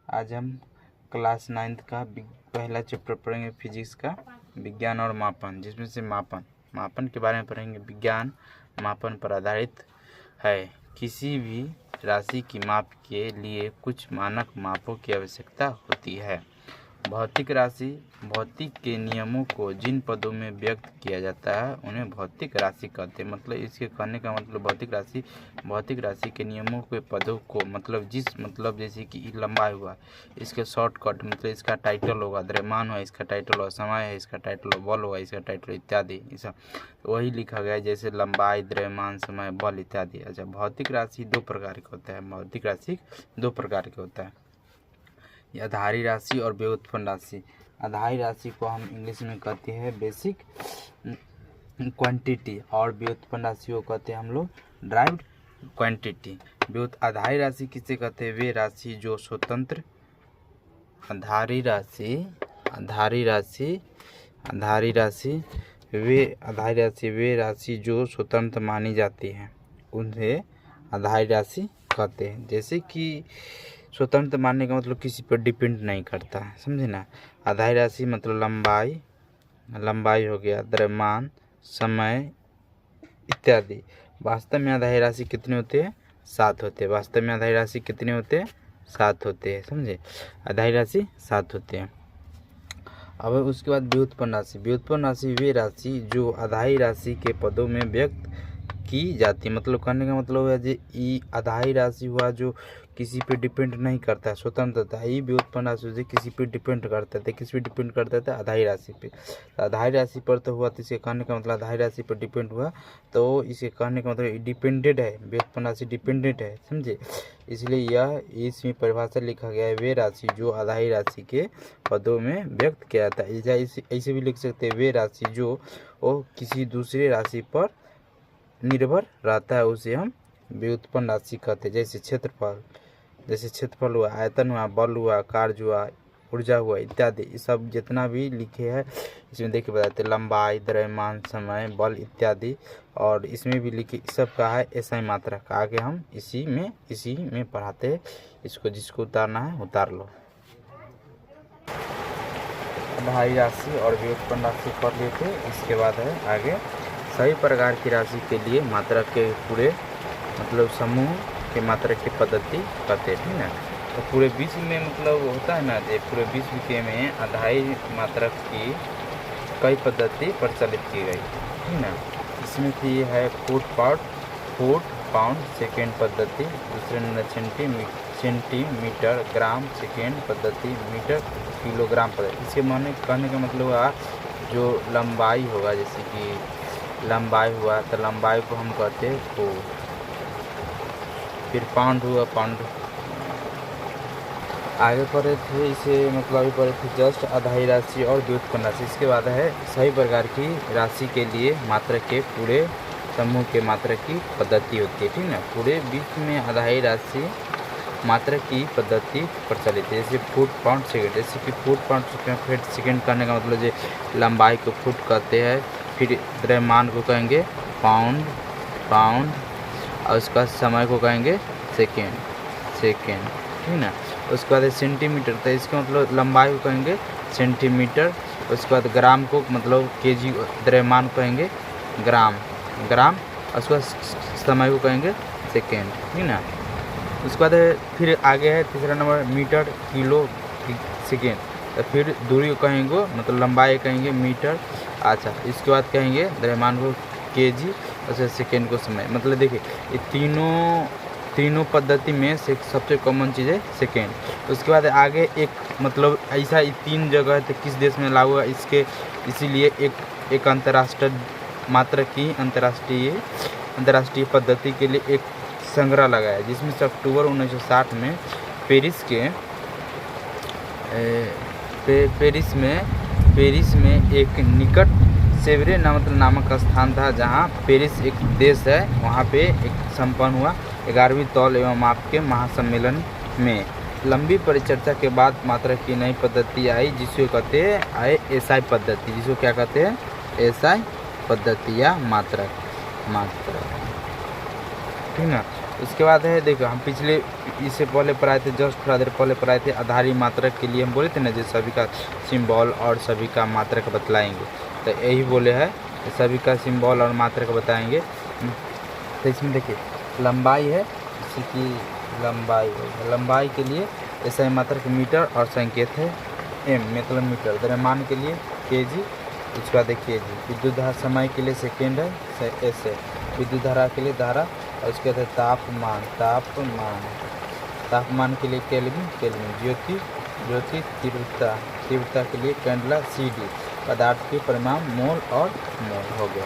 आज हम class 9th का पहला चैप्टर पढ़ेंगे फिजिक्स का, विज्ञान और मापन, जिसमें से मापन के बारे में पढ़ेंगे। विज्ञान मापन पर आधारित है। किसी भी राशि की माप के लिए कुछ मानक मापों की आवश्यकता होती है। भौतिक राशि भौतिक के नियमों को जिन पदों में व्यक्त किया जाता है उन्हें भौतिक राशि कहते हैं। मतलब इसके कहने का मतलब भौतिक राशि के नियमों के पदों को मतलब जैसे कि लंबाई हुआ, इसके शॉर्टकट मतलब इसका टाइटल होगा, द्रव्यमान हुआ इसका टाइटल होगा, समय है इसका टाइटल होगा, बल होगा इसका टाइटल इत्यादि। ऐसा वही लिखा गया है जैसे लंबाई, द्रव्यमान, समय, बल इत्यादि। अच्छा, भौतिक राशि दो प्रकार का होता है। आधारी राशि और व्युत्पन्न राशि। आधारी राशि को हम इंग्लिश में कहते हैं बेसिक क्वांटिटी और व्युत्पन्न राशि को कहते हैं हम लोग ड्राइव्ड क्वांटिटी। आधारी राशि किसे कहते हैं? वे राशि जो स्वतंत्र वे राशि जो स्वतंत्र मानी जाती है उन्हें आधारी राशि कहते हैं। जैसे कि स्वतंत्र मानने का मतलब किसी पर डिपेंड नहीं करता है, समझे ना। आधारी राशि मतलब लंबाई हो गया, द्रव्यमान, समय इत्यादि। वास्तव में आधारी राशि कितने होते हैं? 7 होते हैं। वास्तव में आधारी राशि कितने होते हैं? 7 होते हैं, समझे। आधारी राशि 7 होते हैं। अब उसके बाद व्युत्पन्न राशि वे राशि जो आधारी राशि के पदों में व्यक्त की जाती है। मतलब कहने का मतलब है जी आधारी राशि हुआ जो किसी पे डिपेंड नहीं करता है, स्वतंत्रता। ये व्युत्पन्न राशि से किसी पे डिपेंड करता है, किस पे डिपेंड करता था? आधारी राशि पे। तो आधारी राशि पर तो हुआ, तो इसे कहने का मतलब आधारी राशि पर डिपेंड हुआ, तो इसे कहने का मतलब डिपेंडेड है, व्युत्पन्न राशि डिपेंडेंट है, समझे। इसलिए यह इसमें परिभाषा लिखा गया है, वे राशि जो आधारी राशि के पदों में व्यक्त किया जाता है। ऐसे भी लिख सकते हैं, वे राशि जो किसी दूसरे राशि पर निर्भर रहता है उसे हम व्युत्पन्न राशि कहते हैं। जैसे क्षेत्रफल हुआ, आयतन हुआ, बल हुआ, कार्य हुआ, ऊर्जा हुआ इत्यादि। ये सब जितना भी लिखे हैं इसमें देखिए बताते हैं, लंबाई, द्रव्यमान, समय, बल इत्यादि। और इसमें भी लिखे सब का है एसआई मात्रा का। आगे हम इसी में पढ़ाते हैं। इसको जिसको उतारना है उतार लो। आधारी राशि और व्युत्पन्न राशि पढ़ लेते। इसके बाद है आगे सभी प्रकार की राशि के लिए मात्रा के पूरे मतलब समूह के मात्रा की पद्धति कहते हैं, ठीक है। तो पूरे विश्व में मतलब होता है ना, जो पूरे विश्व के में आधारी मात्रा की कई पद्धति प्रचलित की गई, ठीक है। इसमें थी है फुट पाउंड सेकेंड पद्धति, दूसरे नंबर सेंटीमीटर ग्राम सेकेंड पद्धति, मीटर किलोग्राम पद्धति। इसके कहने का मतलब हुआ जो लंबाई होगा, जैसे कि लंबाई हुआ तो लंबाई को हम कहते हैं फुट। फिर पाउंड हुआ, पाउंड आगे पढ़े थे, इसे मतलब अभी पढ़े थे जस्ट आधारी राशि और व्युत्पन्न राशि। इसके बाद है सभी प्रकार की राशि के लिए मात्रा के पूरे समूह के मात्रा की पद्धति होती है, ठीक है। पूरे विश्व में आधारी राशि मात्रा की पद्धति प्रचलित है, जैसे फुट पाउंड सेकेंड। जैसे कि फुट पाउंड सेकेंड करने का मतलब जो लंबाई को फुट कहते हैं, फिर द्रव्यमान को कहेंगे पाउंड और उसका समय को कहेंगे सेकेंड, ठीक है। उसके बाद उसके बाद इसका मतलब लंबाई को कहेंगे सेंटीमीटर। उसके बाद ग्राम को मतलब केजी, द्रव्यमान को कहेंगे ग्राम, उसके बाद समय को कहेंगे सेकेंड, ठीक है ना। उसके बाद फिर आगे है तीसरा नंबर मीटर किलो सेकेंड। तो फिर दूरी को कहेंगे मतलब लंबाई कहेंगे मीटर। अच्छा, इसके बाद कहेंगे द्रव्यमान को केजी, और सेकेंड को समय। मतलब देखिए ये तीनों पद्धति में से सबसे कॉमन चीज़ है सेकेंड। उसके बाद आगे एक मतलब ऐसा 3 जगह तो किस देश में लागू है इसके, इसीलिए एक अंतर्राष्ट्रीय मात्रा की अंतर्राष्ट्रीय पद्धति के लिए एक संग्रह लगाया, जिसमें से अक्टूबर 1960 में पेरिस में एक निकट सेवरे नामक स्थान था, जहां पेरिस एक देश है, वहां पे एक संपन्न हुआ 11वीं तौल एवं माप के महासम्मेलन में। लंबी परिचर्चा के बाद मात्रा की नई पद्धति आई, जिसको कहते हैं एसआई पद्धति। जिसको क्या कहते हैं? एसआई पद्धति या मात्रा, ठीक ना। उसके बाद है देखो, हम पिछले इससे पहले पढ़ाए थे, जस्ट थोड़ा देर पहले पढ़ाए थे आधारी मात्रक के लिए। हम बोले थे ना, जो सभी का सिंबल और सभी का मात्रक बतलाएंगे, तो यही बोले हैं, सभी का सिंबल और मात्रक बताएंगे। तो इसमें देखिए लंबाई है, जैसे कि लंबाई के लिए ऐसा मात्रक मीटर और संकेत है m, मतलब मीटर। द्रव्यमान के लिए kg, उसके बाद देखिए जी विद्युत धारा, समय के लिए सेकेंड है s है, विद्युत धारा के लिए धारा, और उसके बाद तापमान के लिए केल्विन, ज्योति तीव्रता के लिए कैंडला, cd, पदार्थ के परिमाण मोल और मोल हो गया।